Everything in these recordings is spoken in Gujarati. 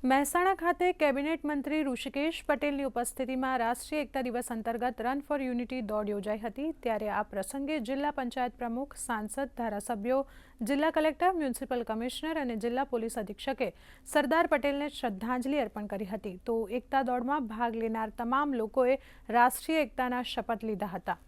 મહેસાણા ખાતે કેબિનેટ મંત્રી ઋષિકેશ પટેલની ઉપસ્થિતિમાં રાષ્ટ્રીય એકતા દિવસ અંતર્ગત રન ફોર યુનિટી દોડ યોજાઈ હતી। ત્યારે આ પ્રસંગે જિલ્લા પંચાયત પ્રમુખ, સાંસદ, ધારાસભ્યો, જિલ્લા કલેક્ટર, મ્યુનિસિપલ કમિશનર અને જિલ્લા પોલીસ અધિક્ષકે સરદાર પટેલને શ્રદ્ધાંજલિ અર્પણ કરી હતી। તો એકતા દોડમાં ભાગ લેનાર તમામ લોકોએ રાષ્ટ્રીય એકતાના શપથ લીધા હતા।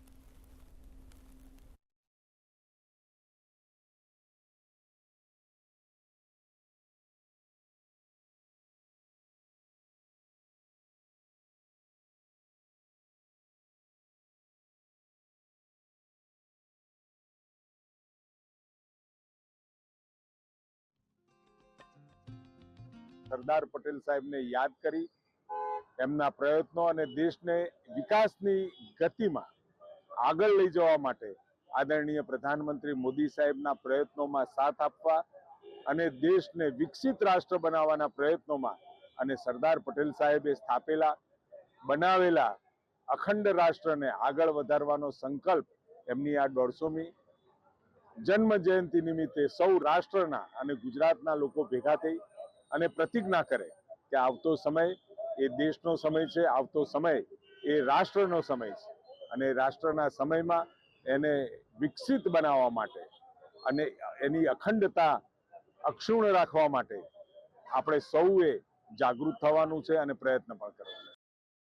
સરદાર પટેલ સાહેબને યાદ કરી એમના પ્રયત્નો અને દેશને વિકાસની ગતિમાં આગળ લઈ જવા માટે આદરણીય પ્રધાનમંત્રી મોદી સાહેબના પ્રયત્નોમાં સાથ આપવા અને દેશને વિકસિત રાષ્ટ્ર બનાવવાના પ્રયત્નોમાં અને સરદાર પટેલ સાહેબે સ્થાપેલા બનાવેલા અખંડ રાષ્ટ્રને આગળ વધારવાનો સંકલ્પ એમની આ 150મી જન્મ જયંતિ નિમિત્તે સૌ રાષ્ટ્રના અને ગુજરાતના લોકો ભેગા થઈ અને પ્રતિજ્ઞા કરે કે આવતો સમય એ દેશનો સમય છે, આવતો સમય એ રાષ્ટ્રનો સમય છે અને રાષ્ટ્રના સમયમાં એને વિકસિત બનાવવા માટે અને એની અખંડતા અક્ષુણ્ણ રાખવા માટે આપણે સૌએ જાગૃત થવાનું છે અને પ્રયત્ન પણ કરવાનો છે।